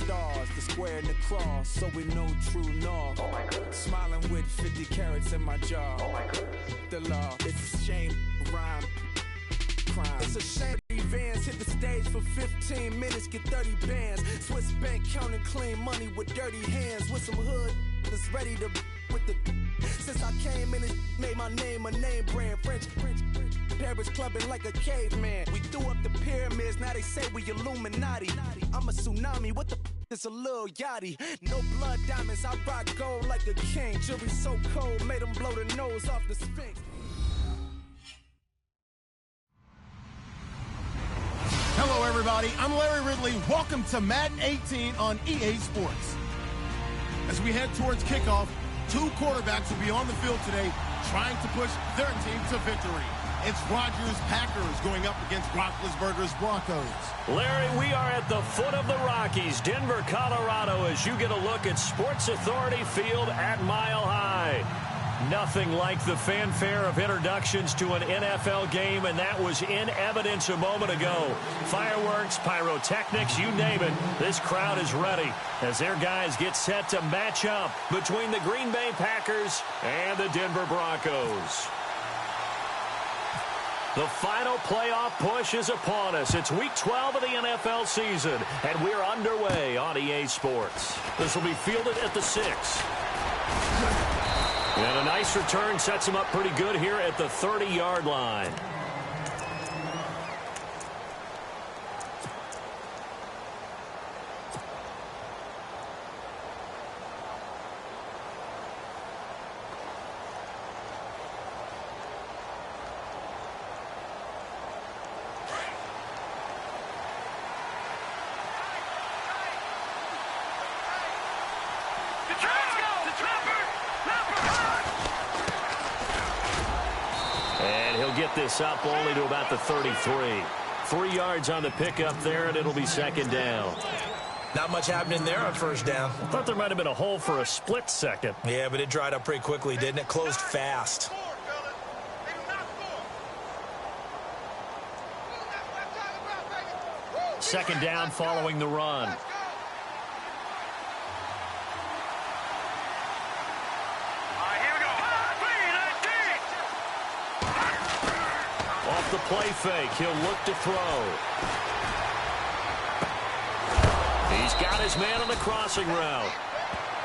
stars, the square and the cross, so we know true north. Oh my goodness. Smiling with 50 carats in my jaw. Oh my goodness. The law, it's a shame, rhyme, crime. It's a shame. Vans hit the stage for 15 minutes, get 30 bands. Swiss bank counting clean money with dirty hands. With some hood that's ready to with the. Since I came in, it made my name a name brand. French. Paris clubbing like a caveman. We threw up the pyramids, now they say we Illuminati. I'm a tsunami, what the is a little yachty. No blood diamonds, I rock gold like a king. Jury so cold, made them blow the nose off the Sphinx. Hello, everybody. I'm Larry Ridley. Welcome to Madden 18 on EA Sports. As we head towards kickoff, two quarterbacks will be on the field today trying to push their team to victory. It's Rodgers' Packers going up against Roethlisberger's Broncos. Larry, we are at the foot of the Rockies, Denver, Colorado, as you get a look at Sports Authority Field at Mile High. Nothing like the fanfare of introductions to an NFL game, and that was in evidence a moment ago. Fireworks, pyrotechnics, you name it. This crowd is ready as their guys get set to match up between the Green Bay Packers and the Denver Broncos. The final playoff push is upon us. It's Week 12 of the NFL season, and we're underway on EA Sports. This will be fielded at the 6. And a nice return sets him up pretty good here at the 30-yard line. Get this up only to about the 33. 3 yards on the pickup there, and it'll be second down. Not much happening there on first down. I thought there might have been a hole for a split second. Yeah, but it dried up pretty quickly, didn't it? Closed fast. Second down following the run. The play fake. He'll look to throw. He's got his man on the crossing route.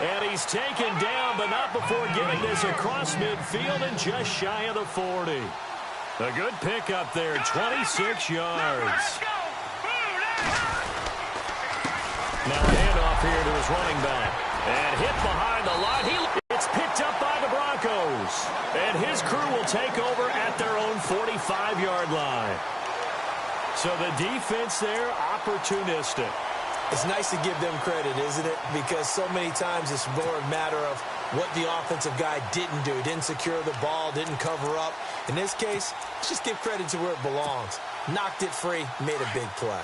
And he's taken down, but not before getting this across midfield and just shy of the 40. A good pickup there, 26 yards. Now a handoff here to his running back. And hit behind the line. It's picked up by the Broncos. And his crew will take over at their own 45-yard line. So the defense there, opportunistic. It's nice to give them credit, isn't it? Because so many times it's more a matter of what the offensive guy didn't do. Didn't secure the ball, didn't cover up. In this case, let's just give credit to where it belongs. Knocked it free, made a big play.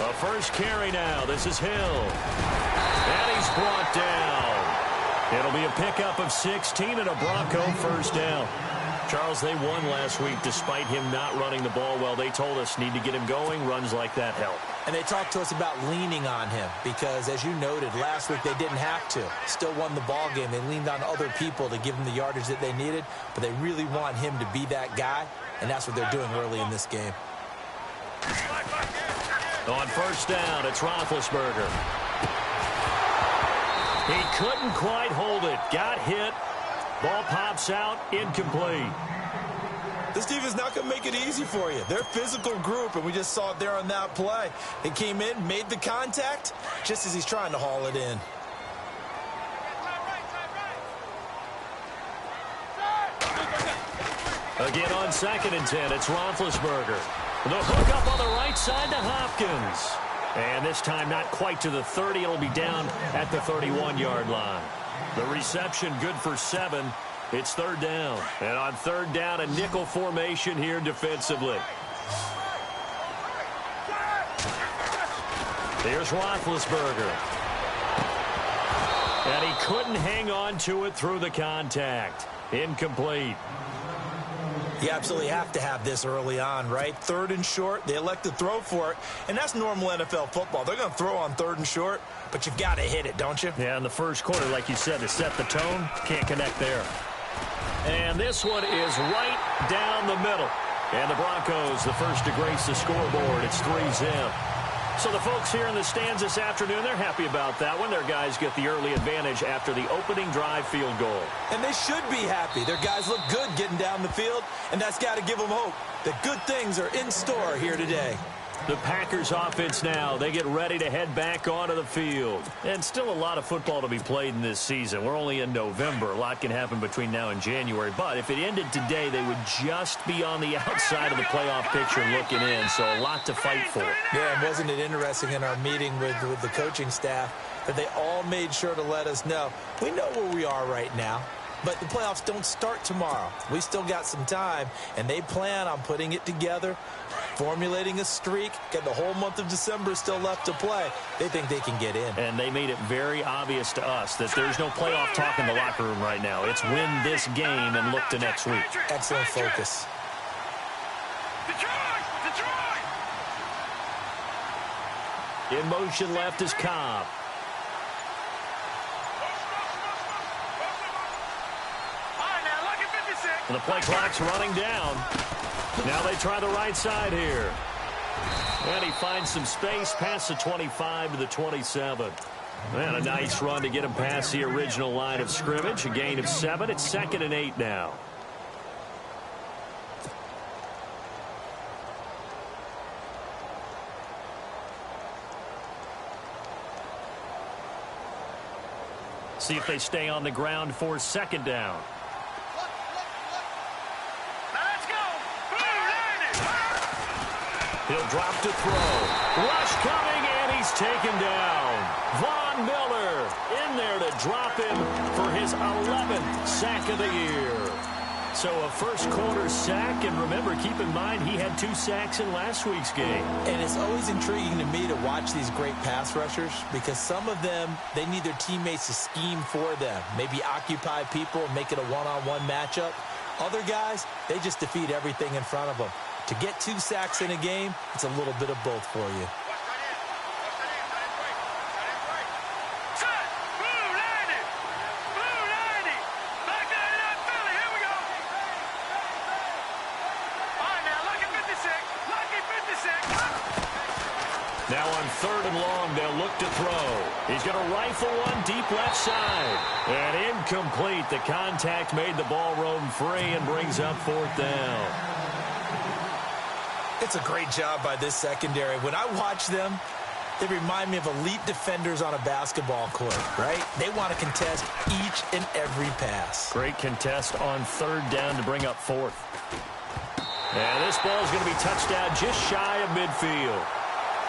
A first carry now. This is Hill. And he's brought down. It'll be a pickup of 16 and a Bronco first down. Charles, they won last week despite him not running the ball well. They told us need to get him going. Runs like that help. And they talked to us about leaning on him because, as you noted, last week they didn't have to. Still won the ball game. They leaned on other people to give them the yardage that they needed, but they really want him to be that guy, and that's what they're doing early in this game. On first down, it's Roethlisberger. He couldn't quite hold it. Got hit. Ball pops out. Incomplete. This defense not going to make it easy for you. They're a physical group, and we just saw it there on that play. They came in, made the contact, just as he's trying to haul it in. Again on 2nd and 10, it's Roethlisberger. The hook up on the right side to Hopkins. And this time not quite to the 30. It'll be down at the 31-yard line. The reception good for 7. It's third down. And on third down, a nickel formation here defensively. Here's Roethlisberger. And he couldn't hang on to it through the contact. Incomplete. You absolutely have to have this early on, right? 3rd and short, they elect to throw for it, and that's normal NFL football. They're going to throw on 3rd and short, but you've got to hit it, don't you? Yeah, in the first quarter, like you said, to set the tone, can't connect there. And this one is right down the middle. And the Broncos, the first to grace the scoreboard. It's 3-zip. So the folks here in the stands this afternoon, they're happy about that one. Their guys get the early advantage after the opening drive field goal. And they should be happy. Their guys look good getting down the field, and that's got to give them hope that good things are in store here today. The Packers offense now, they get ready to head back onto the field. And still a lot of football to be played in this season. We're only in November. A lot can happen between now and January. But if it ended today, they would just be on the outside of the playoff picture looking in. So a lot to fight for. Yeah, and wasn't it interesting in our meeting with the coaching staff that they all made sure to let us know, we know where we are right now. But the playoffs don't start tomorrow. We still got some time, and they plan on putting it together, formulating a streak, got the whole month of December still left to play. They think they can get in. And they made it very obvious to us that there's no playoff talk in the locker room right now. It's win this game and look to next week. Excellent focus. In motion left is Cobb. And the play clock's running down. Now they try the right side here. And he finds some space past the 25 to the 27. And a nice run to get him past the original line of scrimmage. A gain of 7. It's 2nd and 8 now. See if they stay on the ground for 2nd down. He'll drop to throw. Rush coming, and he's taken down. Von Miller in there to drop him for his 11th sack of the year. So a first quarter sack, and remember, keep in mind, he had 2 sacks in last week's game. And it's always intriguing to me to watch these great pass rushers because some of them, they need their teammates to scheme for them. Maybe occupy people and make it a one-on-one matchup. Other guys, they just defeat everything in front of them. To get 2 sacks in a game, it's a little bit of both for you. Now on 3rd and long, they'll look to throw. He's going to rifle one deep left side. And incomplete. The contact made the ball roam free and brings up 4th down. It's a great job by this secondary. When I watch them, they remind me of elite defenders on a basketball court, right? They want to contest each and every pass. Great contest on 3rd down to bring up 4th. And this ball is going to be touched down just shy of midfield.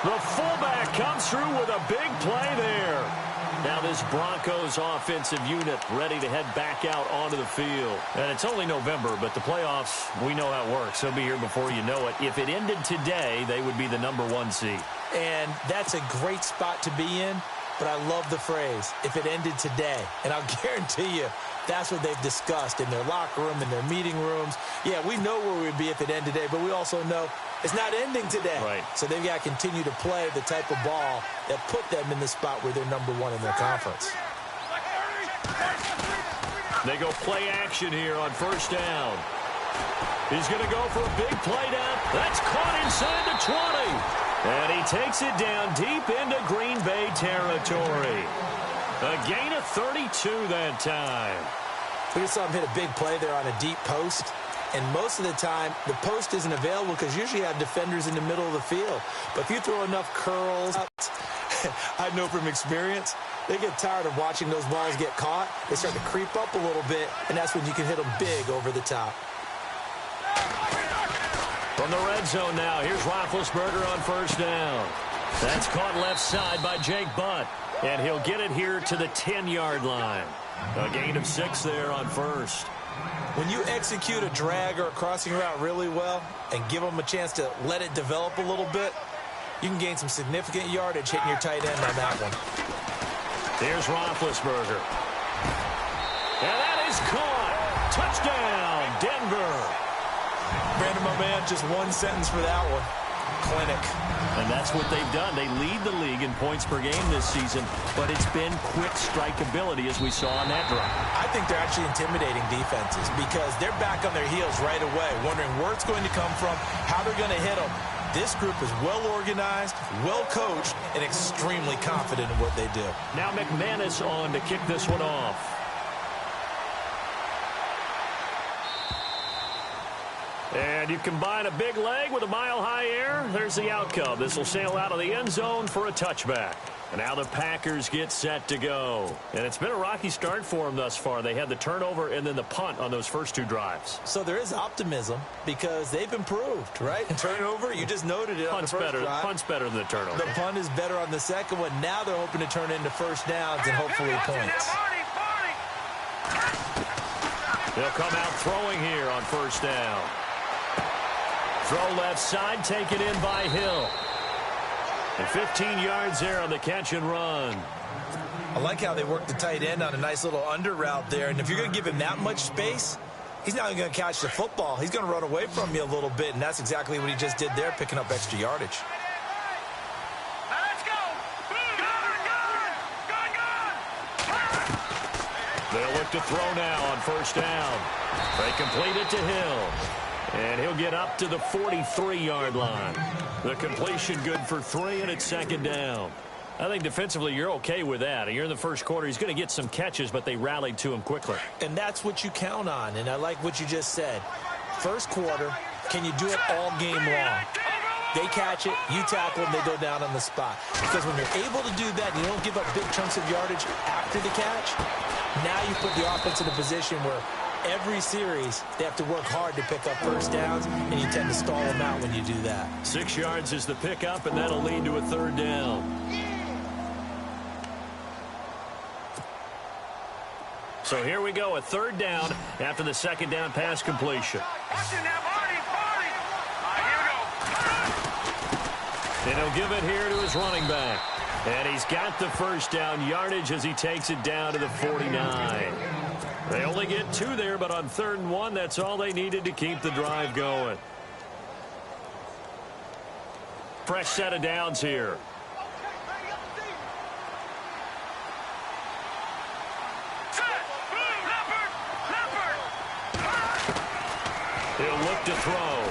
The fullback comes through with a big play there. Now this Broncos offensive unit ready to head back out onto the field. And it's only November, but the playoffs, we know how it works. They'll be here before you know it. If it ended today, they would be the #1 seed. And that's a great spot to be in, but I love the phrase, if it ended today. And I'll guarantee you, that's what they've discussed in their locker room, in their meeting rooms. Yeah, we know where we'd be if it ended today, but we also know it's not ending today. Right. So they've got to continue to play the type of ball that put them in the spot where they're #1 in their conference. They go play action here on 1st down. He's going to go for a big play down. That's caught inside the 20. And he takes it down deep into Green Bay territory. A gain of 32 that time. We just saw him hit a big play there on a deep post. And most of the time, the post isn't available because usually you have defenders in the middle of the field. But if you throw enough curls out, I know from experience, they get tired of watching those balls get caught. They start to creep up a little bit, and that's when you can hit them big over the top. From the red zone now, here's Roethlisberger on 1st down. That's caught left side by Jake Butt. And he'll get it here to the 10-yard line. A gain of 6 there on 1st. When you execute a drag or a crossing route really well and give them a chance to let it develop a little bit, you can gain some significant yardage hitting your tight end on that one. Here's Roethlisberger. And that is caught. Touchdown, Denver. Brandon, my man, just one sentence for that one. Clinic. And that's what they've done. They lead the league in points per game this season, but it's been quick strikeability as we saw on that drive. I think they're actually intimidating defenses because they're back on their heels right away, wondering where it's going to come from, how they're going to hit them. This group is well organized, well coached, and extremely confident in what they do. Now McManus on to kick this one off. And you combine a big leg with a mile-high air, there's the outcome. This will sail out of the end zone for a touchback. And now the Packers get set to go. And it's been a rocky start for them thus far. They had the turnover and then the punt on those first two drives. So there is optimism because they've improved, right? Turnover, you just noted it on the first drive. Punt's better than the turnover. The punt is better on the second one. Now they're hoping to turn it into first downs and hopefully points. They'll come out throwing here on first down. Throw left side, taken in by Hill. And 15 yards there on the catch and run. I like how they work the tight end on a nice little under route there. And if you're going to give him that much space, he's not going to catch the football. He's going to run away from you a little bit, and that's exactly what he just did there, picking up extra yardage. Let's go! They'll look to throw now on first down. They complete it to Hill. And he'll get up to the 43-yard line. The completion good for 3, and it's second down. I think defensively you're okay with that. You're in the first quarter. He's going to get some catches, but they rallied to him quickly. And that's what you count on, and I like what you just said. First quarter, can you do it all game long? They catch it, you tackle them, they go down on the spot. Because when you're able to do that and you don't give up big chunks of yardage after the catch, now you put the offense in a position where every series, they have to work hard to pick up first downs, and you tend to stall them out when you do that. 6 yards is the pickup, and that'll lead to a third down. So here we go, a third down after the second down pass completion. And he'll give it here to his running back. And he's got the first down yardage as he takes it down to the 49. They only get 2 there, but on 3rd and 1, that's all they needed to keep the drive going. Fresh set of downs here. He'll look to throw.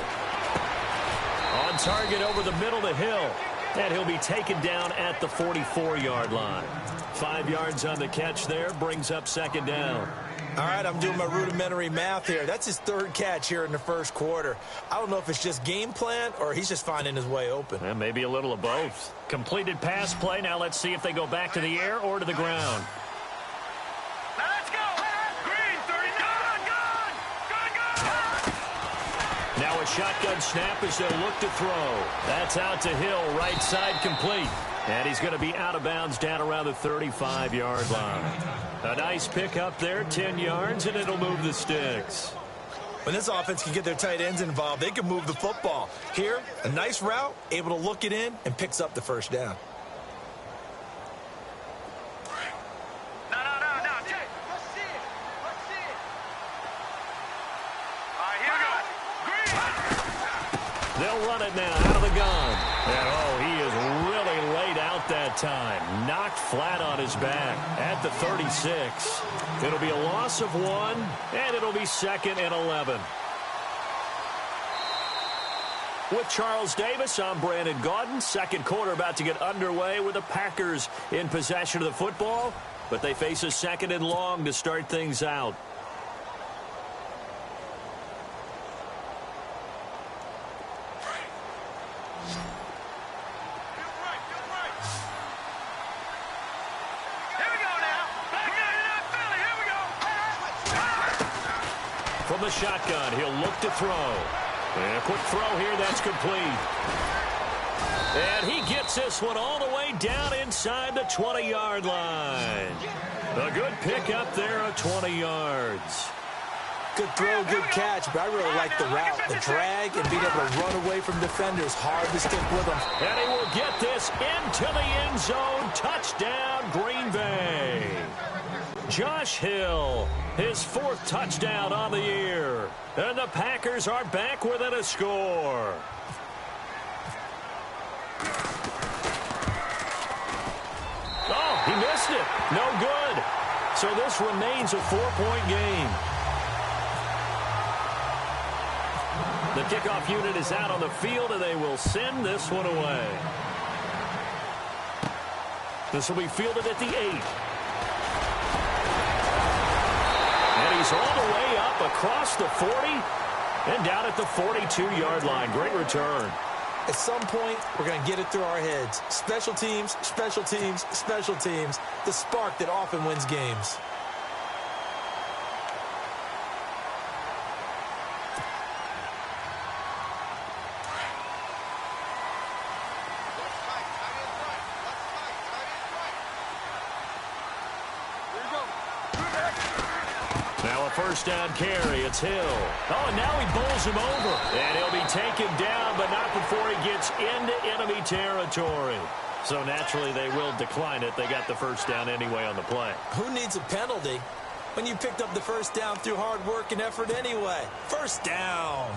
On target over the middle to Hill. And he'll be taken down at the 44-yard line. 5 yards on the catch there, brings up second down. All right, I'm doing my rudimentary math here. That's his 3rd catch here in the first quarter. I don't know if it's just game plan or he's just finding his way open. And maybe a little of both. Completed pass play. Now let's see if they go back to the air or to the ground. Let's go! Green, 30, Now a shotgun snap as they'll look to throw. That's out to Hill, right side complete. And he's going to be out of bounds down around the 35-yard line. A nice pickup there, 10 yards, and it'll move the sticks. When this offense can get their tight ends involved, they can move the football. Here, a nice route, able to look it in, and picks up the first down. No. Jay, let's see it. All right, here we go. Green. They'll run it now out of the gun. And, he is really laid out that time. Knocked flat on his back at the 36. It'll be a loss of 1, and it'll be 2nd and 11. With Charles Davis, I'm Brandon Gaudin. Second quarter about to get underway with the Packers in possession of the football, but they face a 2nd and long to start things out. From the shotgun, he'll look to throw. And a quick throw here, that's complete. And he gets this one all the way down inside the 20-yard line. A good pickup there of 20 yards. Good throw, good catch, but I really like the route, the drag, and being able to run away from defenders. Hard to stick with them. And he will get this into the end zone. Touchdown, Green Bay. Josh Hill, his 4th touchdown on the year. And the Packers are back within a score. Oh, he missed it. No good. So this remains a 4-point game. The kickoff unit is out on the field, and they will send this one away. This will be fielded at the 8. And he's all the way up across the 40 and down at the 42-yard line. Great return. At some point, we're going to get it through our heads. Special teams, special teams, special teams. The spark that often wins games. Now a first down carry. It's Hill. Oh, and now he bowls him over. And he'll be taken down, but not before he gets into enemy territory. So naturally, they will decline it. They got the first down anyway on the play. Who needs a penalty when you picked up the first down through hard work and effort anyway? First down.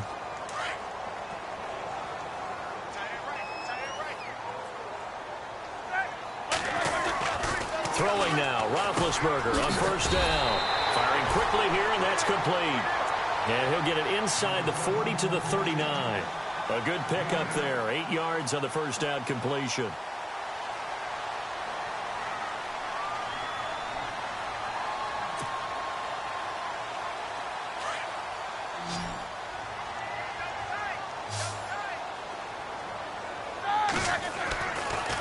Throwing now, Roethlisberger on first down. Firing quickly here, and that's complete. And he'll get it inside the 40 to the 39. A good pickup there. 8 yards on the first down completion.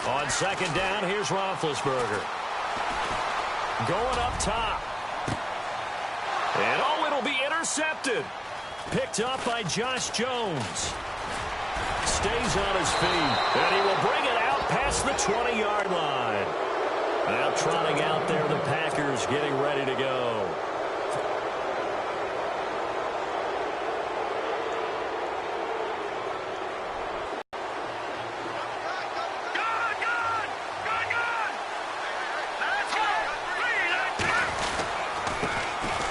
On second down, here's Roethlisberger. Going up top. And oh, it'll be intercepted. Picked up by Josh Jones. Stays on his feet. And he will bring it out past the 20-yard line. Now trotting out there, the Packers getting ready to go.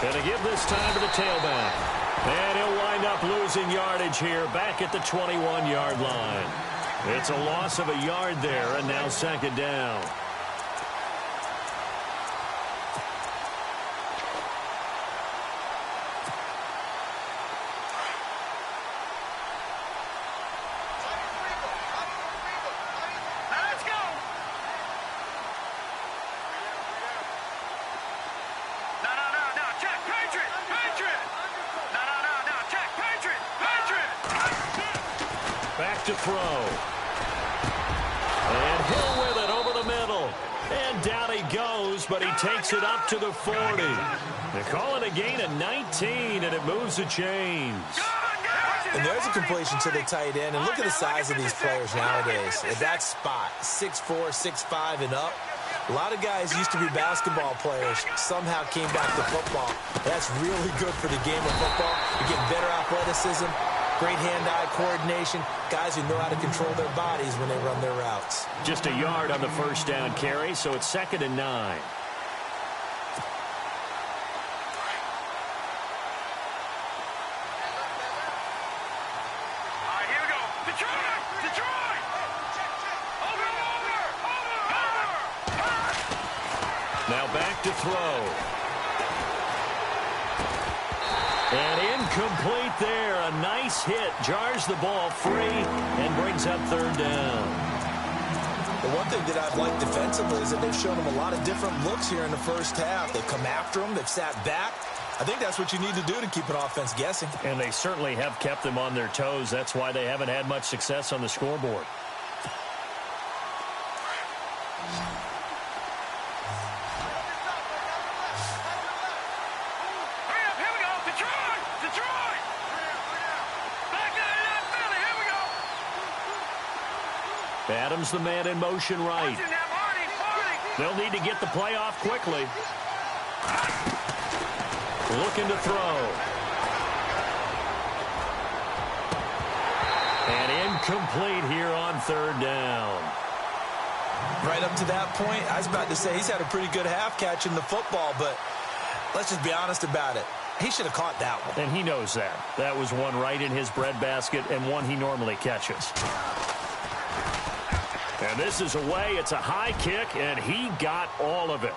And to give this time to the tailback. And he'll wind up losing yardage here back at the 21-yard line. It's a loss of a yard there, and now second down. Back to throw. And Hill with it over the middle. And down he goes, but he takes it up to the 40. They call it a gain of 19, and it moves the chains. And there's a completion to the tight end. And look at the size of these players nowadays. At that spot, 6'4", 6'5", and up. A lot of guys used to be basketball players, somehow came back to football. That's really good for the game of football. You get better athleticism, great hand-eye coordination, guys who know how to control their bodies when they run their routes. Just a yard on the first down carry, so it's 2nd and 9. Now back to throw. And incomplete there. A nice hit. Jars the ball free and brings up 3rd down. The one thing that I've liked defensively is that they've shown them a lot of different looks here in the first half. They've come after them. They've sat back. I think that's what you need to do to keep an offense guessing. And they certainly have kept them on their toes. That's why they haven't had much success on the scoreboard. Adams the man in motion right. They'll need to get the play off quickly. Looking to throw. And incomplete here on 3rd down. Right up to that point, I was about to say he's had a pretty good half catching the football, but let's just be honest about it. He should have caught that one. And he knows that. That was one right in his breadbasket and one he normally catches. And this is away. It's a high kick, and he got all of it.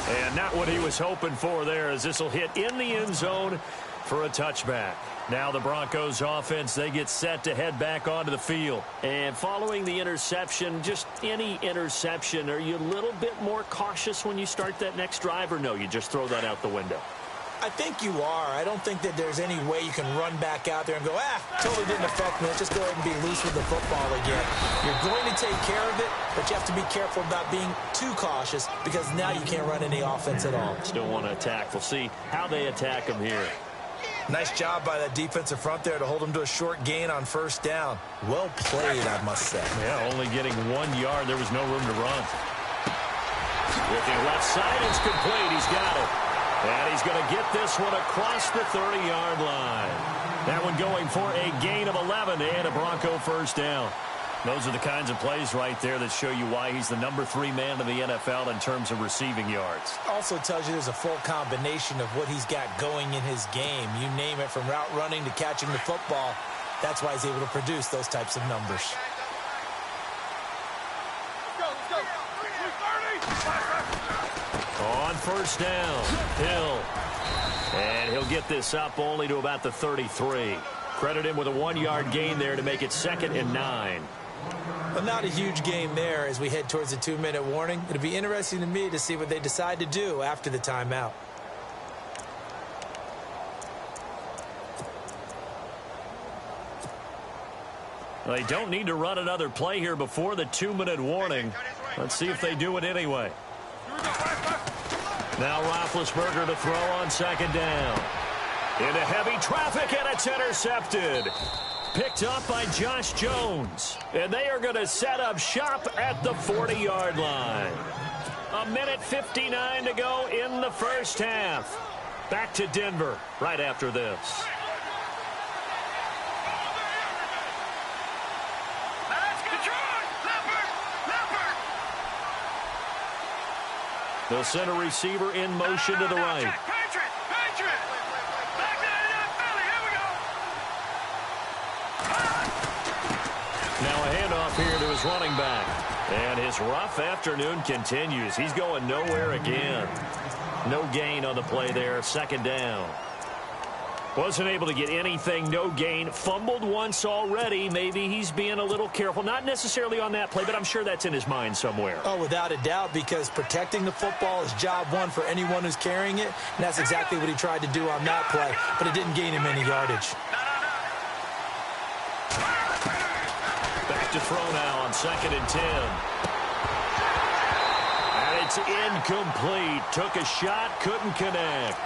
And not what he was hoping for there, as this will hit in the end zone for a touchback. Now the Broncos offense, they get set to head back onto the field. And following the interception, just any interception, are you a little bit more cautious when you start that next drive, or no, you just throw that out the window? I think you are. I don't think that there's any way you can run back out there and go, totally didn't affect me. Let's just go ahead and be loose with the football again. You're going to take care of it, but you have to be careful about being too cautious because now you can't run any offense at all. Still want to attack. We'll see how they attack him here. Nice job by that defensive front there to hold him to a short gain on first down. Well played, I must say. Yeah, only getting 1 yard. There was no room to run. Looking left side, it's complete. He's got it. And he's going to get this one across the 30-yard line. That one going for a gain of 11 and a Bronco first down. Those are the kinds of plays right there that show you why he's the number 3 man in the NFL in terms of receiving yards. Also tells you there's a full combination of what he's got going in his game. You name it, from route running to catching the football. That's why he's able to produce those types of numbers. On first down, Hill. And he'll get this up only to about the 33. Credit him with a 1-yard gain there to make it 2nd and 9. But not a huge gain there as we head towards the 2-minute warning. It'll be interesting to me to see what they decide to do after the timeout. Well, they don't need to run another play here before the 2-minute warning. Let's see if they do it anyway. Now Roethlisberger to throw on 2nd down. Into heavy traffic, and it's intercepted. Picked up by Josh Jones. And they are going to set up shop at the 40-yard line. 1:59 to go in the first half. Back to Denver right after this. The center receiver in motion to the right. Now a handoff here to his running back. And his rough afternoon continues. He's going nowhere again. No gain on the play there. 2nd down. Wasn't able to get anything, no gain. Fumbled once already. Maybe he's being a little careful. Not necessarily on that play, but I'm sure that's in his mind somewhere. Oh, without a doubt, because protecting the football is job one for anyone who's carrying it. And that's exactly what he tried to do on that play, but it didn't gain him any yardage. Back to throw now on 2nd and 10. And it's incomplete. Took a shot, couldn't connect.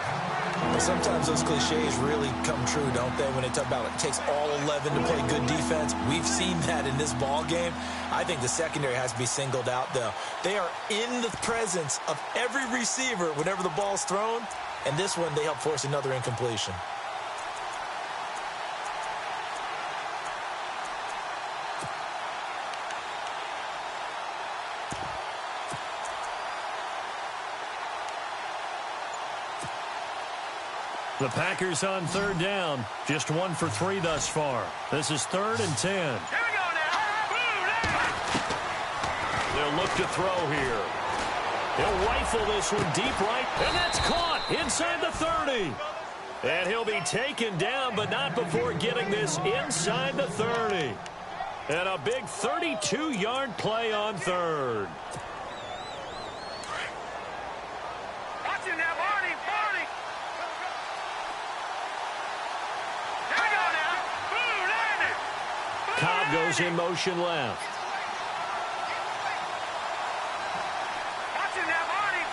Well, sometimes those cliches really come true, don't they? When they talk about it takes all 11 to play good defense. We've seen that in this ball game. I think the secondary has to be singled out, though. They are in the presence of every receiver whenever the ball's thrown. And this one, they help force another incompletion. The Packers on 3rd down. Just 1 for 3 thus far. This is 3rd and 10. Here we go now. They'll look to throw here. He'll rifle this one deep right, and that's caught inside the 30. And he'll be taken down, but not before getting this inside the 30. And a big 32-yard play on 3rd. Watch him now, Barney. Here we go now. Boom, landed. Cobb goes in motion left. Watch him now, Barney.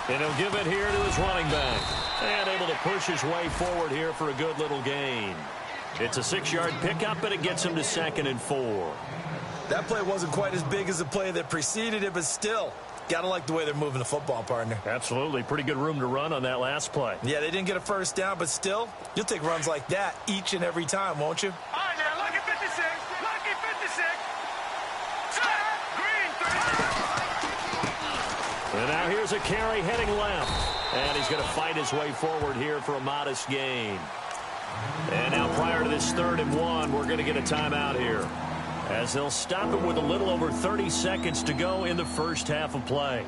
And he'll give it here to his running back. And able to push his way forward here for a good little gain. It's a 6-yard pickup, and it gets him to 2nd and 4. That play wasn't quite as big as the play that preceded it, but still, gotta like the way they're moving the football, partner. Absolutely. Pretty good room to run on that last play. Yeah, they didn't get a first down, but still, you'll take runs like that each and every time, won't you? All right, now, look at 56. Look And now here's a carry heading left. And he's going to fight his way forward here for a modest gain. And now prior to this 3rd and 1, we're going to get a timeout here, as they'll stop it with a little over 30 seconds to go in the first half of play.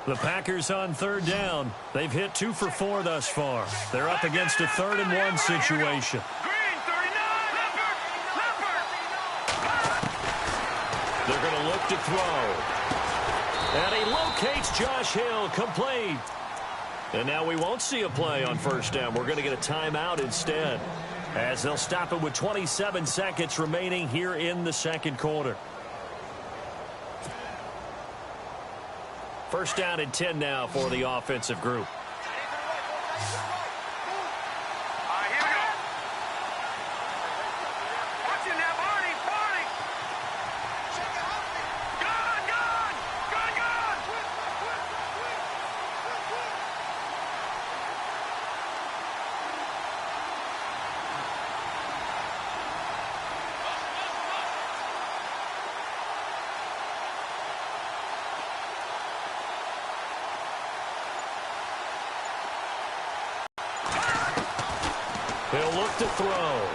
The Packers on 3rd down. They've hit 2 for 4 thus far. They're up against a 3rd and 1 situation. Green, 39. They're going to look to throw. And he locates Josh Hill, complete. And now we won't see a play on 1st down. We're going to get a timeout instead, as they'll stop it with 27 seconds remaining here in the 2nd quarter. 1st down and 10 now for the offensive group. He'll look to throw.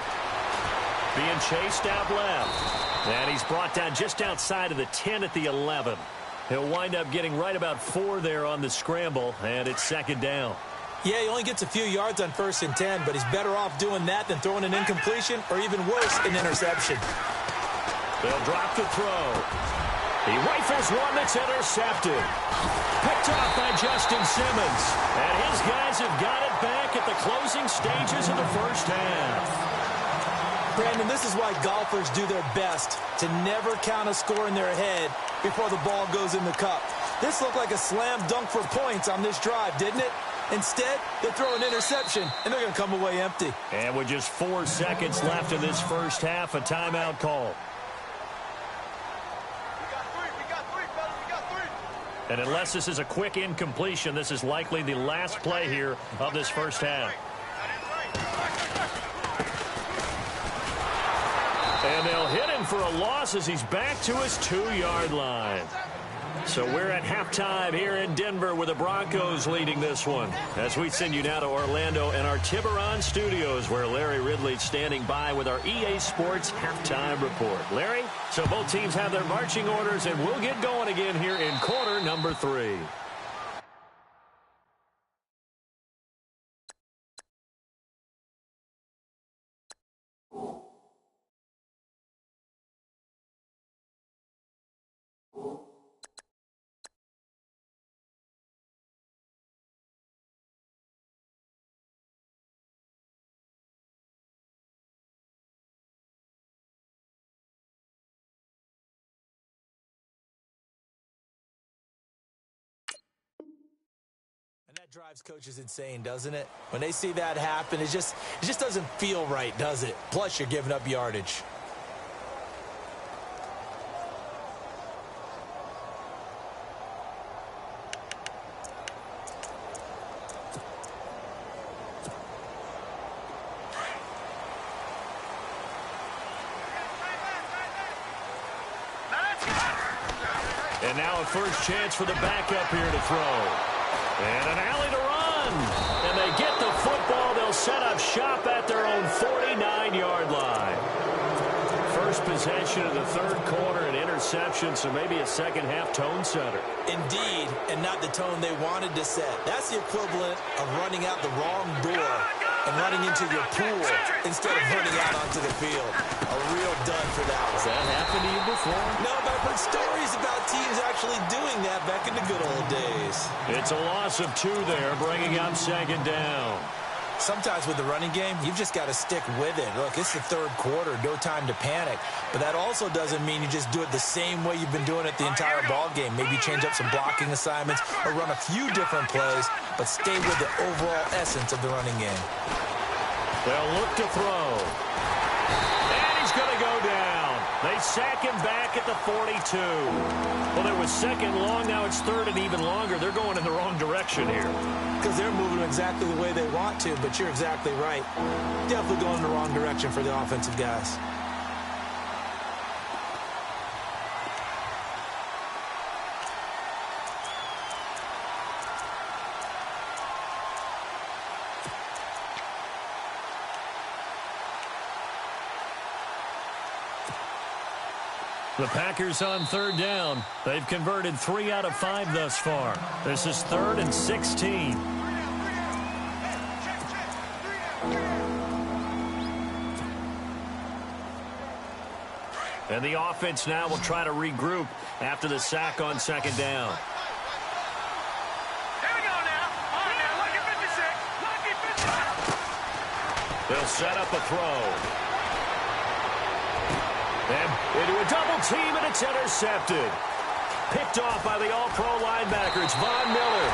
Being chased out left. And he's brought down just outside of the 10 at the 11. He'll wind up getting right about 4 there on the scramble, and it's 2nd down. Yeah, he only gets a few yards on 1st and 10, but he's better off doing that than throwing an incompletion or even worse, an interception. They'll drop the throw. He rifles one that's intercepted. Picked off by Justin Simmons. And his guys have got it back at the closing stages of the first half. Brandon, this is why golfers do their best to never count a score in their head before the ball goes in the cup. This looked like a slam dunk for points on this drive, didn't it? Instead, they throw an interception, and they're going to come away empty. And with just 4 seconds left in this first half, a timeout call. And unless this is a quick incompletion, this is likely the last play here of this first half. And they'll hit him for a loss as he's back to his 2-yard line. So we're at halftime here in Denver with the Broncos leading this one, as we send you now to Orlando and our Tiburon studios, where Larry Ridley's standing by with our EA Sports halftime report. Larry, so both teams have their marching orders, and we'll get going again here in quarter number 3. And that drives coaches insane, doesn't it? When they see that happen, it just doesn't feel right, does it? Plus, you're giving up yardage. And now a first chance for the backup here to throw. And an alley to run. And they get the football. They'll set up shop at their own 49-yard line. First possession of the 3rd quarter, an interception, so maybe a second-half tone setter. Indeed, and not the tone they wanted to set. That's the equivalent of running out the wrong door and running into your pool instead of running out onto the field. A real dud for that one. Has that happened to you before? No, but I've heard stories about teams actually doing that back in the good old days. It's a loss of 2 there, bringing up 2nd down. Sometimes with the running game, you've just got to stick with it. Look, it's the 3rd quarter, no time to panic. But that also doesn't mean you just do it the same way you've been doing it the entire ball game. Maybe change up some blocking assignments or run a few different plays, but stay with the overall essence of the running game. They'll look to throw. And he's going to go down. They sack him back at the 42. Well, it was 2nd long. Now it's 3rd and even longer. They're going in the wrong direction here. Because they're moving exactly the way they want to, but you're exactly right. Definitely going in the wrong direction for the offensive guys. The Packers on third down. They've converted 3 out of 5 thus far. This is 3rd and 16. And the offense now will try to regroup after the sack on second down. Here we go now. On now, lucky 56. Lucky 56. They'll set up a throw. And into a double team, and it's intercepted. Picked off by the all-pro linebacker. It's Von Miller.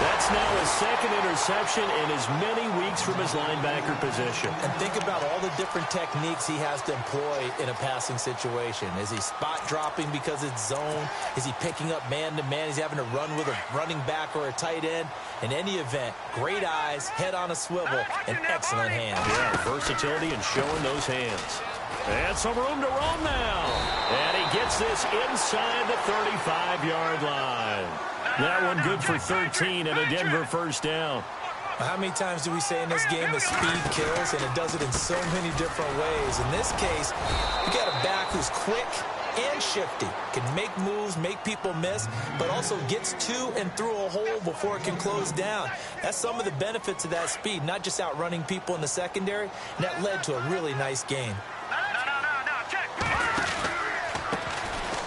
That's now his second interception in as many weeks from his linebacker position. And think about all the different techniques he has to employ in a passing situation. Is he spot dropping because it's zone? Is he picking up man-to-man? Is he having to run with a running back or a tight end? In any event, great eyes, head on a swivel, and excellent hands. Yeah, versatility and showing those hands. And some room to roam now. And he gets this inside the 35-yard line. That one good for 13 and a Denver first down. How many times do we say in this game that speed kills, and it does it in so many different ways? In this case, you got a back who's quick and shifty, can make moves, make people miss, but also gets to and through a hole before it can close down. That's some of the benefits of that speed, not just outrunning people in the secondary, and that led to a really nice game.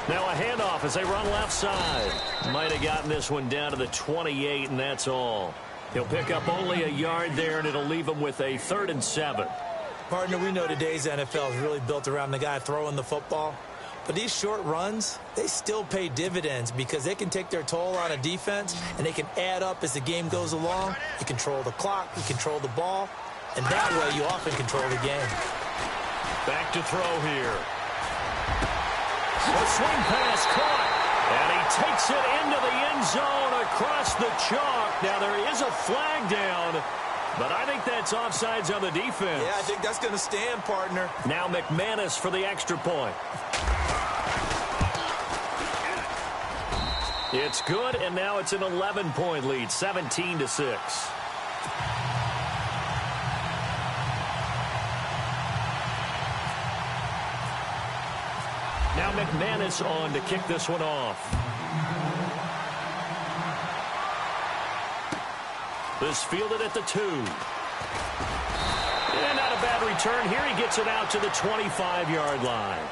Now a handoff as they run left side. Might have gotten this one down to the 28, and that's all. He'll pick up only a yard there, and it'll leave him with a 3rd and 7. Partner, we know today's NFL is really built around the guy throwing the football. But these short runs, they still pay dividends because they can take their toll on a defense, and they can add up as the game goes along. You control the clock, you control the ball, and that way you often control the game. Back to throw here. A swing pass caught, and he takes it into the end zone across the chalk. Now there is a flag down, but I think that's offsides on the defense. Yeah, I think that's going to stand, partner. Now McManus for the extra point. It's good, and now it's an 11-point lead, 17-6. Now McManus on to kick this one off. This fielded at the 2. And not a bad return. Here he gets it out to the 25-yard line.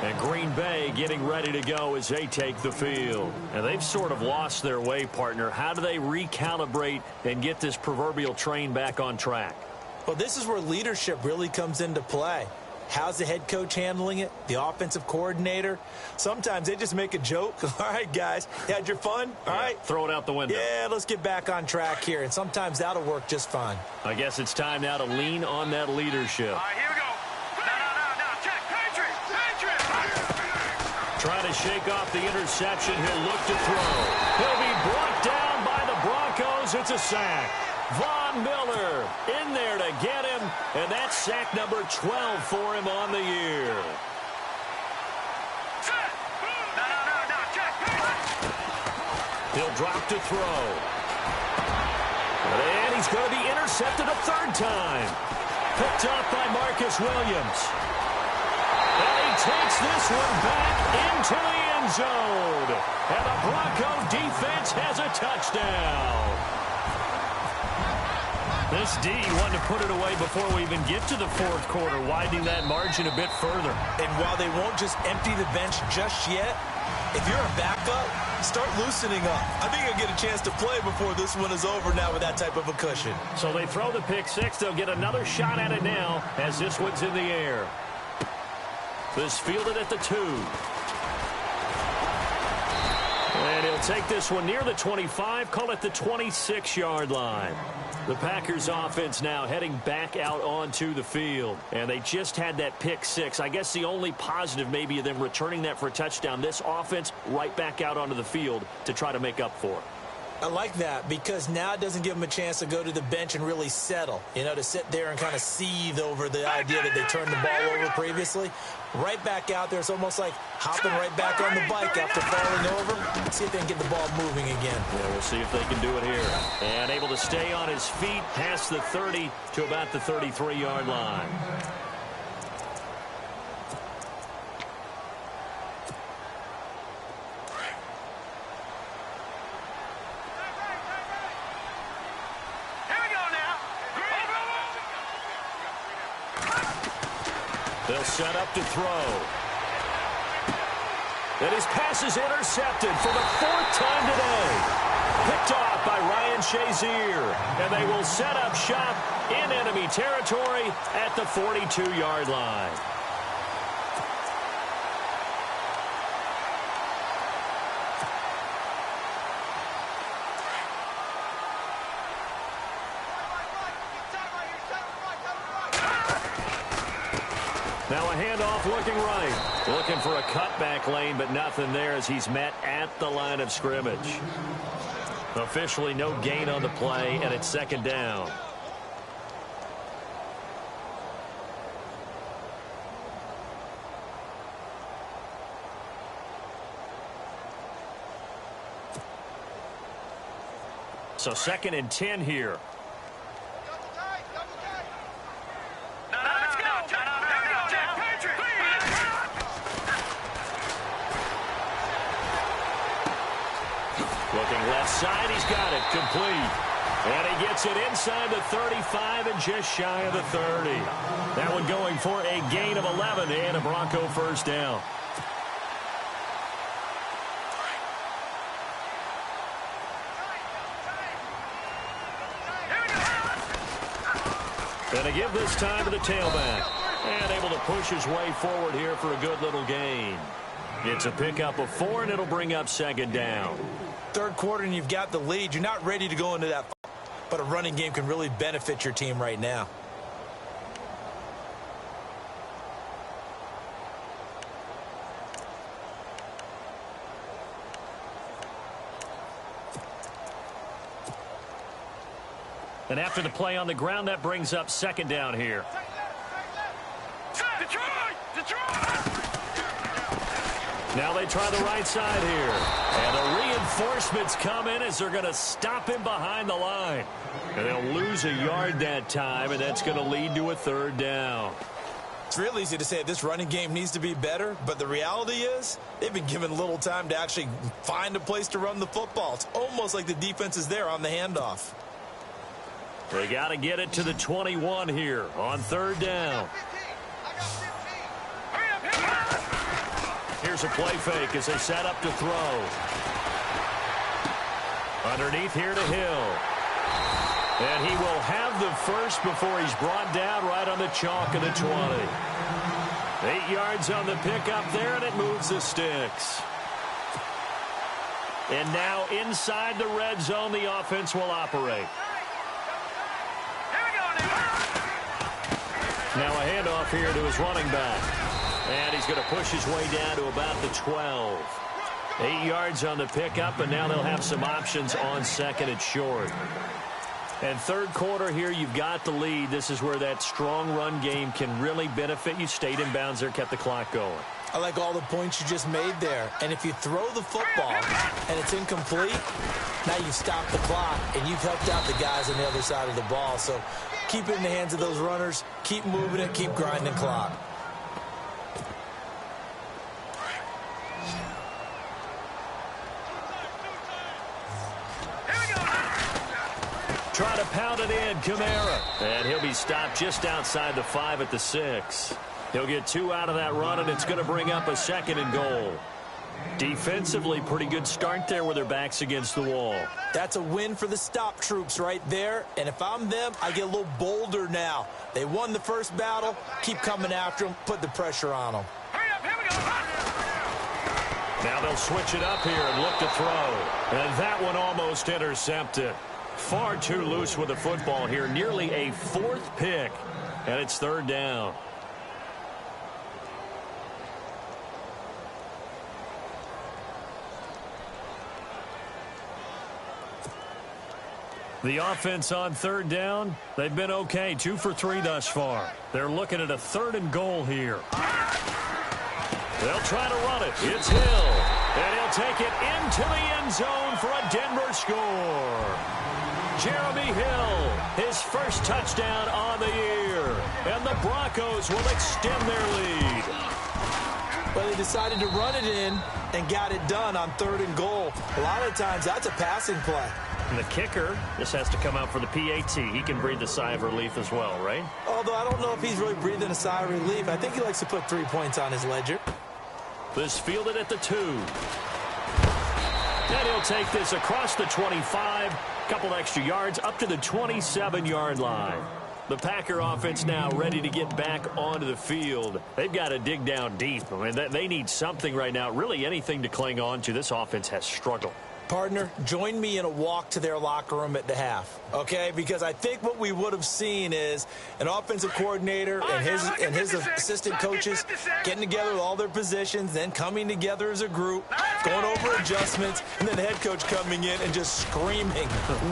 And Green Bay getting ready to go as they take the field. And they've sort of lost their way, partner. How do they recalibrate and get this proverbial train back on track? Well, this is where leadership really comes into play. How's the head coach handling it? The offensive coordinator? Sometimes they just make a joke. All right, guys, you had your fun? All right. Throw it out the window. Yeah, let's get back on track here. And sometimes that'll work just fine. I guess it's time now to lean on that leadership. All right, here we go. No. Check. Patriot. Trying to shake off the interception. He'll look to throw. He'll be brought down by the Broncos. It's a sack. Von Miller in there to get him, and that's sack number 12 for him on the year. No. Check. He'll drop to throw. And he's going to be intercepted a 3rd time. Picked off by Marcus Williams. And he takes this one back into the end zone. And the Bronco defense has a touchdown. This D wanted to put it away before we even get to the 4th quarter, widening that margin a bit further. And while they won't just empty the bench just yet, if you're a backup, start loosening up. I think you'll get a chance to play before this one is over now with that type of a cushion. So they throw the pick 6. They'll get another shot at it now as this one's in the air. This fielded at the 2. And he'll take this one near the 25, call it the 26-yard line. The Packers offense now heading back out onto the field. And they just had that pick 6. I guess the only positive maybe of them returning that for a touchdown. This offense right back out onto the field to try to make up for it. I like that because now it doesn't give them a chance to go to the bench and really settle, to sit there and kind of seethe over the idea that they turned the ball over previously. Right back out there, it's almost like hopping right back on the bike after falling over. Let's see if they can get the ball moving again. Yeah, we'll see if they can do it here. And able to stay on his feet past the 30 to about the 33-yard line. They'll set up to throw. And his pass is intercepted for the 4th time today. Picked off by Ryan Shazier. And they will set up shop in enemy territory at the 42-yard line. Now a handoff looking right. Looking for a cutback lane, but nothing there as he's met at the line of scrimmage. Officially no gain on the play, and it's 2nd down. So 2nd and 10 here. Looking left side, he's got it complete. And he gets it inside the 35 and just shy of the 30. That one going for a gain of 11 and a Bronco 1st down. And a give this time to the tailback. And able to push his way forward here for a good little gain. It's a pickup of 4, and it'll bring up 2nd down. 3rd quarter, and you've got the lead. You're not ready to go into that, but a running game can really benefit your team right now. And after the play on the ground, that brings up 2nd down here. Now they try the right side here. And the reinforcements come in as they're going to stop him behind the line. And they'll lose a yard that time, and that's going to lead to a 3rd down. It's real easy to say this running game needs to be better, but the reality is they've been given little time to actually find a place to run the football. It's almost like the defense is there on the handoff. They got to get it to the 21 here on 3rd down. Here's a play fake as they set up to throw. Underneath here to Hill. And he will have the first before he's brought down right on the chalk of the 20. 8 yards on the pickup there, and it moves the sticks. And now inside the red zone, the offense will operate. Now a handoff here to his running back. And he's going to push his way down to about the 12. 8 yards on the pickup, and now they'll have some options on 2nd and short. And 3rd quarter here, you've got the lead. This is where that strong run game can really benefit you. Stayed in bounds there, kept the clock going. I like all the points you just made there. And if you throw the football and it's incomplete, now you've stopped the clock and you've helped out the guys on the other side of the ball. So keep it in the hands of those runners. Keep moving it. Keep grinding clock. Try to pound it in, Kamara. And he'll be stopped just outside the 5 at the 6. He'll get 2 out of that run, and it's going to bring up a 2nd and goal. Defensively, pretty good start there with their backs against the wall. That's a win for the stop troops right there. And if I'm them, I get a little bolder now. They won the first battle. Keep coming after them. Put the pressure on them. Now they'll switch it up here and look to throw. And that one almost intercepted. Far too loose with the football here. Nearly a 4th pick. And it's 3rd down. The offense on 3rd down, they've been okay. 2 for 3 thus far. They're looking at a 3rd and goal here. They'll try to run it. It's Hill. And he'll take it into the end zone for a Denver score. Jeremy Hill, his first touchdown on the year. And the Broncos will extend their lead. Well, they decided to run it in and got it done on 3rd and goal. A lot of times, that's a passing play. And the kicker, this has to come out for the PAT. He can breathe a sigh of relief as well, right? Although I don't know if he's really breathing a sigh of relief. I think he likes to put 3 points on his ledger. This fielded at the 2. And he'll take this across the 25. Couple extra yards up to the 27-yard line. The Packer offense now ready to get back onto the field. They've got to dig down deep. I mean, they need something right now, really anything to cling on to. This offense has struggled. Partner, join me in a walk to their locker room at the half, okay? Because I think what we would have seen is an offensive coordinator and his assistant coaches getting together with all their positions, then coming together as a group, going over adjustments, and then the head coach coming in and just screaming,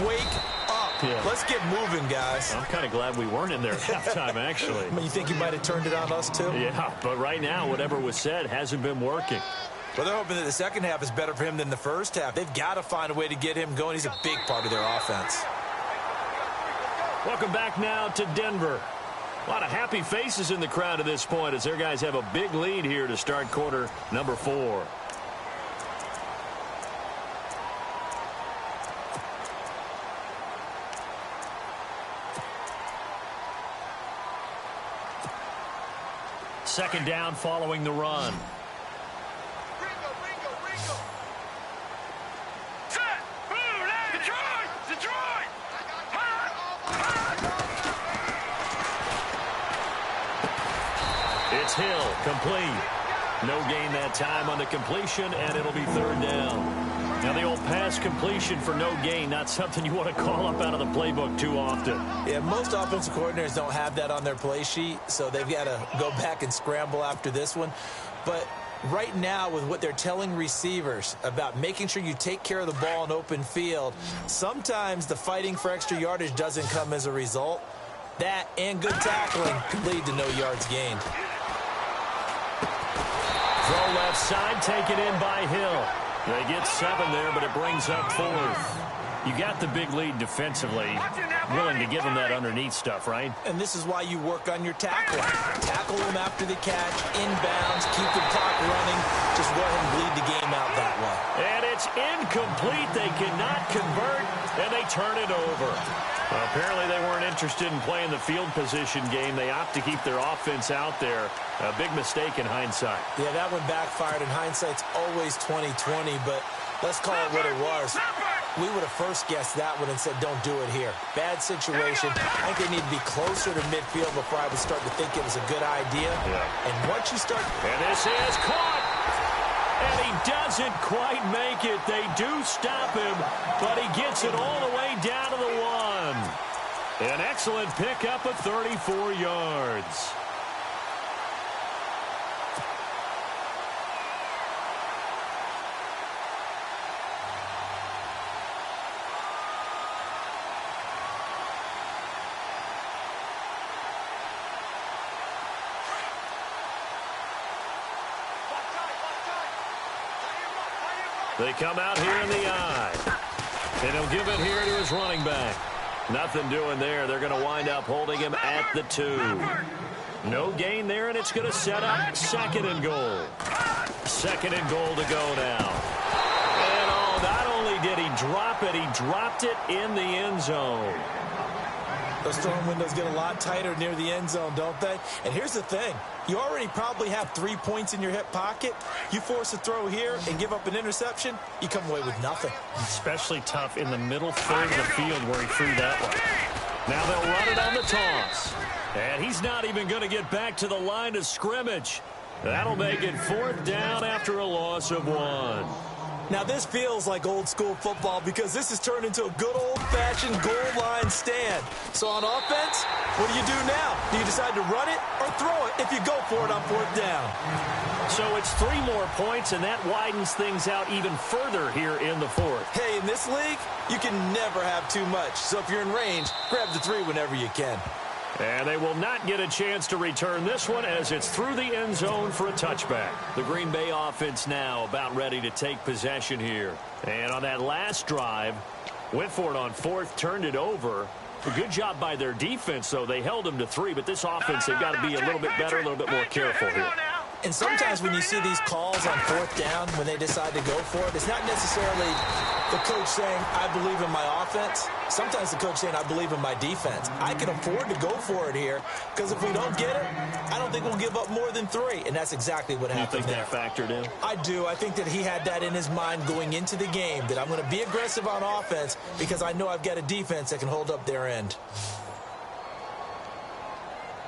wake up. Yeah. Let's get moving, guys. I'm kind of glad we weren't in there at halftime, actually. I mean, you think he might have turned it on us, too? Yeah, but right now, whatever was said hasn't been working. Well, they're hoping that the second half is better for him than the first half. They've got to find a way to get him going. He's a big part of their offense. Welcome back now to Denver. A lot of happy faces in the crowd at this point as their guys have a big lead here to start quarter number 4. Second down following the run. It's Hill, complete. No gain that time on the completion, and it'll be third down. Now, the old pass completion for no gain, not something you want to call up out of the playbook too often. Yeah, most offensive coordinators don't have that on their play sheet, so they've got to go back and scramble after this one. But right now, with what they're telling receivers about making sure you take care of the ball in open field, sometimes the fighting for extra yardage doesn't come as a result. That and good tackling could lead to no yards gained. Throw left side, taken in by Hill. They get 7 there, but it brings up 4th. You got the big lead defensively, willing to give them that underneath stuff, right? And this is why you work on your tackling. Tackle them after the catch, inbounds, keep the clock running. Just go ahead and bleed the game out that way. And it's incomplete. They cannot convert, and they turn it over. Well, apparently they weren't interested in playing the field position game. They opt to keep their offense out there. A big mistake in hindsight. Yeah, that one backfired. In hindsight's always 20/20, but let's call it what it was. We would have first guessed that one and said, don't do it here. Bad situation. I think they need to be closer to midfield before I would start to think it was a good idea. Yeah. And once you start... And this is caught. And he doesn't quite make it. They do stop him, but he gets it all the way down to the 1. An excellent pickup of 34 yards. They come out here in the eye. And he'll give it here to his running back. Nothing doing there. They're going to wind up holding him at the 2. No gain there, and it's going to set up 2nd and goal. 2nd and goal to go now. And oh, not only did he drop it, he dropped it in the end zone. Those throwing windows get a lot tighter near the end zone, don't they? And here's the thing. You already probably have 3 points in your hip pocket. You force a throw here and give up an interception, you come away with nothing. Especially tough in the middle third of the field where he threw that one. Now they'll run it on the toss. And he's not even going to get back to the line of scrimmage. That'll make it 4th down after a loss of 1. Now, this feels like old-school football because this has turned into a good old-fashioned goal line stand. So on offense, what do you do now? Do you decide to run it or throw it if you go for it on 4th down? So it's 3 more points, and that widens things out even further here in the 4th. Hey, in this league, you can never have too much. So if you're in range, grab the 3 whenever you can. And they will not get a chance to return this one as it's through the end zone for a touchback. The Green Bay offense now about ready to take possession here. And on that last drive, went for it on 4th, turned it over. A good job by their defense, though. They held them to 3, but this offense, they've got to be a little bit better, a little bit more careful here. And sometimes when you see these calls on 4th down, when they decide to go for it, it's not necessarily The coach saying, I believe in my offense. Sometimes the coach saying, I believe in my defense. I can afford to go for it here because if we don't get it, I don't think we'll give up more than 3. And that's exactly what happened there. You think that factored in? I do. I think that he had that in his mind going into the game, that I'm going to be aggressive on offense because I know I've got a defense that can hold up their end.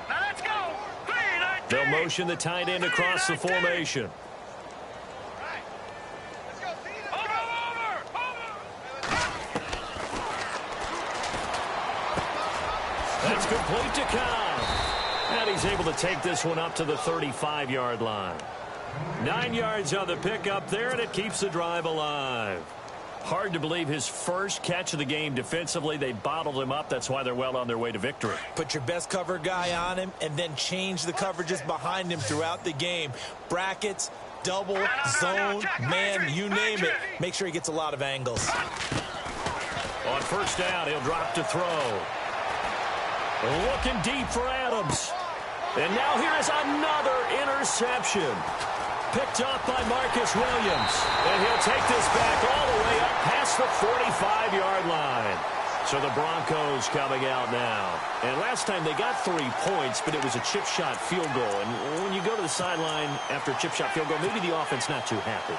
Now let's go. 3-19. They'll motion the tight end across the formation. That's complete to Cobb. And he's able to take this one up to the 35-yard line. 9 yards on the pickup there, and it keeps the drive alive. Hard to believe his first catch of the game defensively. They bottled him up. That's why they're well on their way to victory. Put your best cover guy on him and then change the coverages behind him throughout the game. Brackets, double, zone, man, you name it. Make sure he gets a lot of angles. On first down, he'll drop to throw. Looking deep for Adams. And now here is another interception. Picked up by Marcus Williams. And he'll take this back all the way up past the 45-yard line. So the Broncos coming out now. And last time they got 3 points, but it was a chip shot field goal. And when you go to the sideline after a chip shot field goal, maybe the offense not too happy.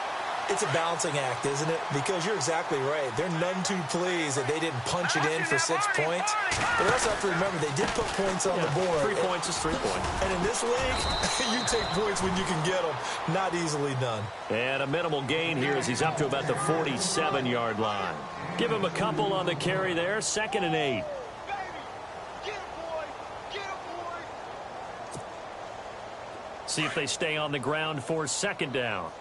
It's a balancing act, isn't it? Because you're exactly right. They're none too pleased that they didn't punch it in for 6 points. But also have to remember, they did put points on the board. 3 points is 3 points. And in this league, you take points when you can get them. Not easily done. And a minimal gain here as he's up to about the 47-yard line. Give him a couple on the carry there. 2nd and 8. See if they stay on the ground for 2nd down.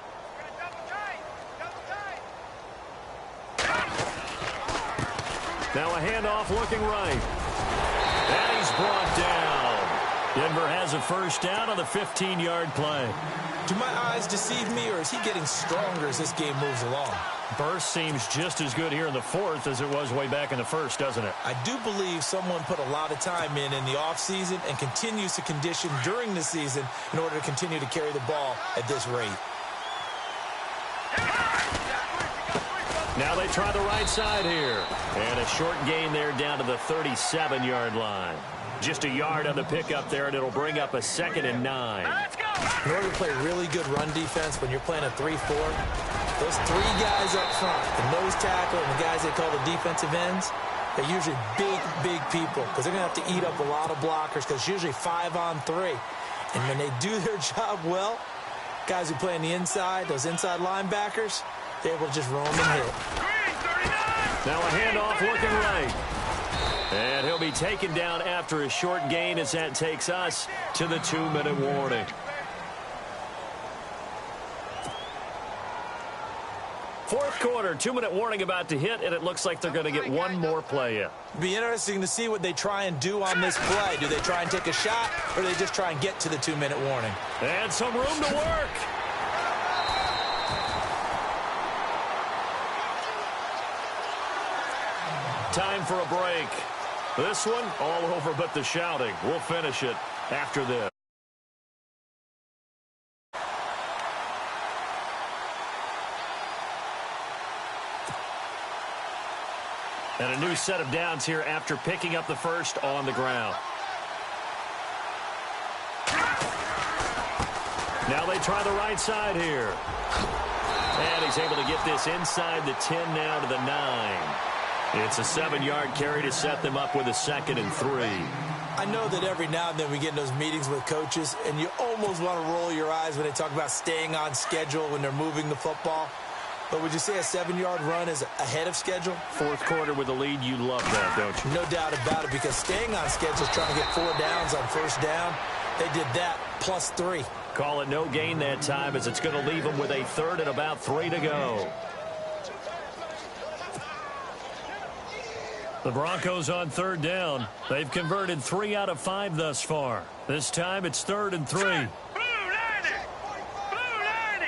Now a handoff looking right. And he's brought down. Denver has a first down on the 15-yard play. Do my eyes deceive me, or is he getting stronger as this game moves along? Burst seems just as good here in the 4th as it was way back in the 1st, doesn't it? I do believe someone put a lot of time in the offseason and continues to condition during the season in order to continue to carry the ball at this rate. Now they try the right side here. And a short gain there down to the 37-yard line. Just a yard on the pickup there, and it'll bring up a 2nd and 9. In order to play really good run defense when you're playing a 3-4, those 3 guys up front, the nose tackle and the guys they call the defensive ends, they're usually big people because they're going to have to eat up a lot of blockers because it's usually 5-on-3. And when they do their job well, guys who play on the inside, those inside linebackers, they're able to just roam and hit. Now a handoff looking right. And he'll be taken down after a short gain as that takes us to the 2-minute warning. Fourth quarter, 2-minute warning about to hit, and it looks like they're going to get one more play in. Be interesting to see what they try and do on this play. Do they try and take a shot, or do they just try and get to the 2-minute warning? And some room to work. Time for a break. This one, all over but the shouting. We'll finish it after this. And a new set of downs here after picking up the first on the ground. Now they try the right side here. And he's able to get this inside the 10 now to the 9. It's a 7-yard carry to set them up with a 2nd and 3. I know that every now and then we get in those meetings with coaches, and you almost want to roll your eyes when they talk about staying on schedule when they're moving the football. But would you say a 7-yard run is ahead of schedule? Fourth quarter with a lead, you love that, don't you? No doubt about it, because staying on schedule is trying to get 4 downs on first down. They did that plus 3. Call it no gain that time as it's going to leave them with a 3rd and about 3 to go. The Broncos on 3rd down. They've converted 3 out of 5 thus far. This time it's 3rd and 3. Blue 90! Blue 90!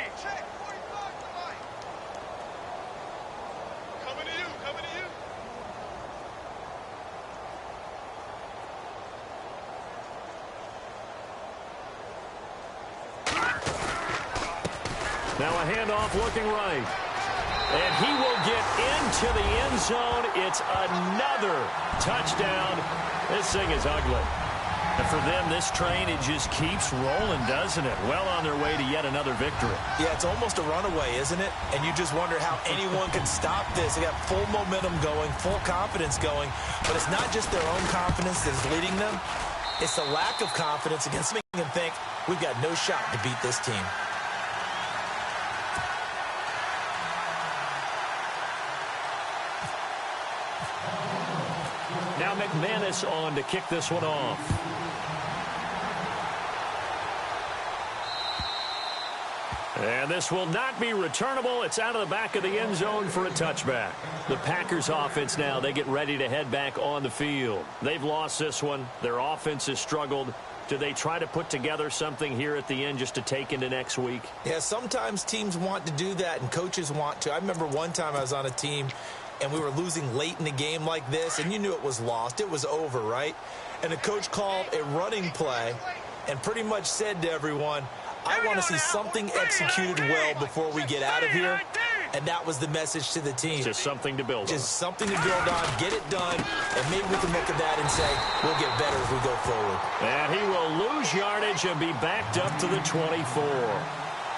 Coming to you, coming to you. Now a handoff looking right. And he will get into the end zone. It's another touchdown. This thing is ugly. And for them, this train, it just keeps rolling, doesn't it? Well on their way to yet another victory. Yeah, it's almost a runaway, isn't it? And you just wonder how anyone can stop this. They got full momentum going, full confidence going. But it's not just their own confidence that is leading them. It's the lack of confidence against me and think, we've got no shot to beat this team. Now McManus on to kick this one off. And this will not be returnable. It's out of the back of the end zone for a touchback. The Packers offense now, they get ready to head back on the field. They've lost this one. Their offense has struggled. Do they try to put together something here at the end just to take into next week? Yeah, sometimes teams want to do that and coaches want to. I remember one time I was on a team and we were losing late in the game like this, and you knew it was lost. It was over, right? And the coach called a running play and pretty much said to everyone, I want to see something executed well before we get out of here. And that was the message to the team. Just something to build on. Just something to build on, get it done, and maybe we can look at that and say, we'll get better as we go forward. And he will lose yardage and be backed up to the 24.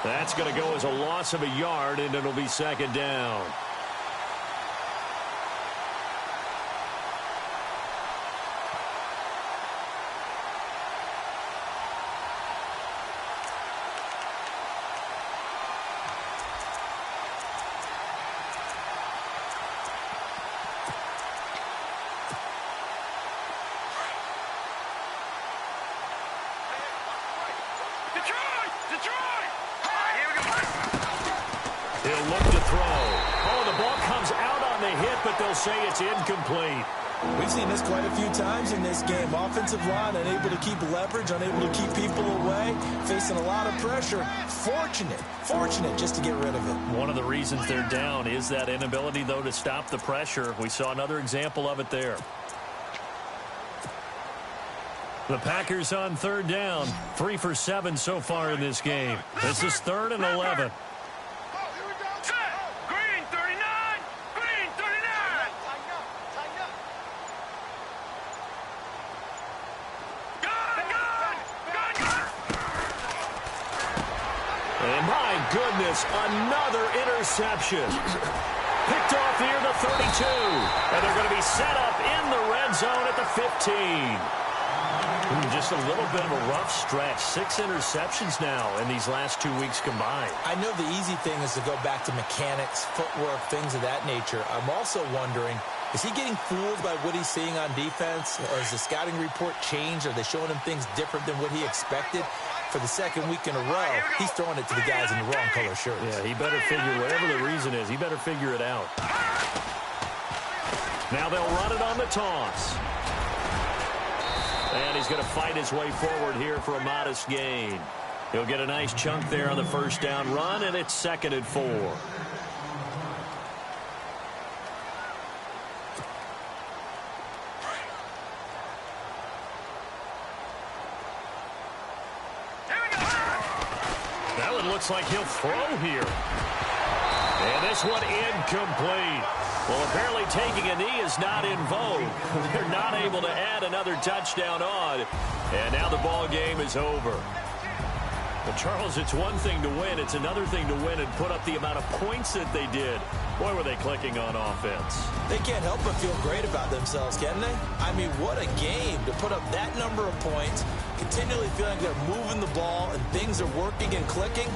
That's going to go as a loss of a yard, and it'll be second down. He'll look to throw. Oh, the ball comes out on the hit, but they'll say it's incomplete. We've seen this quite a few times in this game. Offensive line unable to keep leverage, unable to keep people away, facing a lot of pressure. Fortunate just to get rid of it. One of the reasons they're down is that inability, though, to stop the pressure. We saw another example of it there. The Packers on third down. 3 for 7 so far in this game. This is 3rd and 11. And my goodness, another interception. Picked off near the 32. And they're going to be set up in the red zone at the 15. Just a little bit of a rough stretch. 6 interceptions now in these last 2 weeks combined. I know the easy thing is to go back to mechanics, footwork, things of that nature. I'm also wondering, is he getting fooled by what he's seeing on defense? Or has the scouting report changed? Are they showing him things different than what he expected? For the second week in a row, he's throwing it to the guys in the wrong color shirts. Yeah, he better figure, whatever the reason is, he better figure it out. Now they'll run it on the toss. And he's going to fight his way forward here for a modest gain. He'll get a nice chunk there on the first down run, and it's 2nd and 4. That one looks like he'll throw here. And this one incomplete. Well, apparently taking a knee is not in vogue. They're not able to add another touchdown on. And now the ball game is over. Well, Charles, it's one thing to win. It's another thing to win and put up the amount of points that they did. Boy, were they clicking on offense. They can't help but feel great about themselves, can they? I mean, what a game to put up that number of points, continually feeling they're moving the ball and things are working and clicking.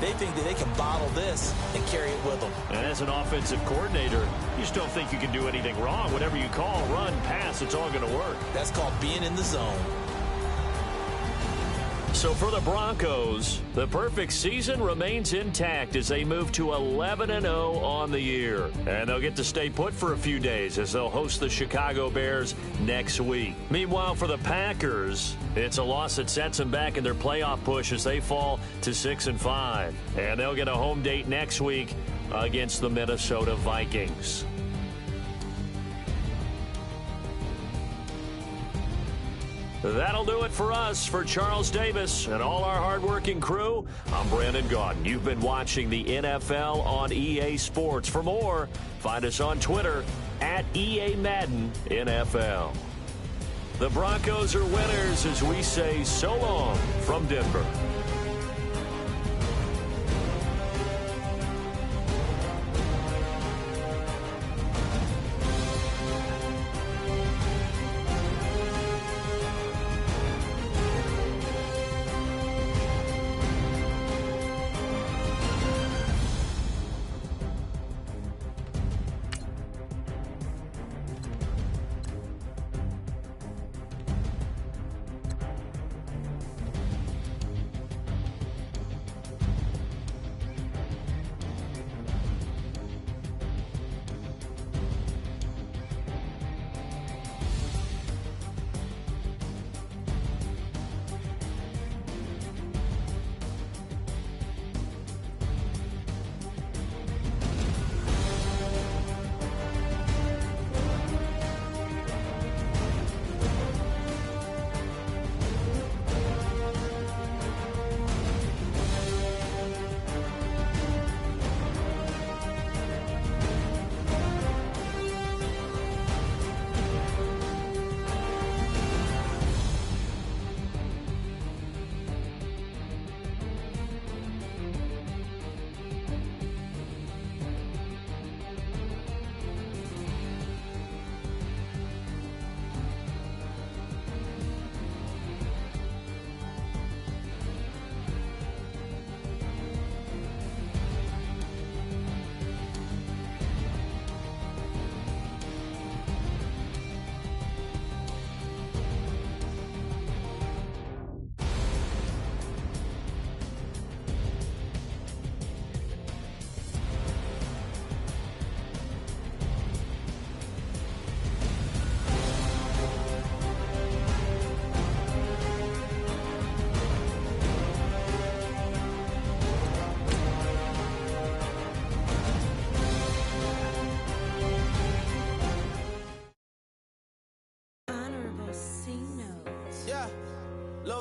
They think that they can bottle this and carry it with them. And as an offensive coordinator, you just don't think you can do anything wrong. Whatever you call, run, pass, it's all going to work. That's called being in the zone. So for the Broncos, the perfect season remains intact as they move to 11-0 on the year. And they'll get to stay put for a few days as they'll host the Chicago Bears next week. Meanwhile, for the Packers, it's a loss that sets them back in their playoff push as they fall to 6-5. And they'll get a home date next week against the Minnesota Vikings. That'll do it for us. For Charles Davis and all our hardworking crew, I'm Brandon Gaudin. You've been watching the NFL on EA Sports. For more, find us on Twitter at EA Madden NFL. The Broncos are winners as we say so long from Denver.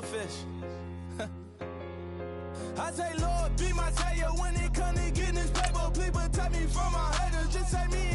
Fish. I say, Lord, be my savior when it comes to getting this paper. Please protect me from my haters. Just say me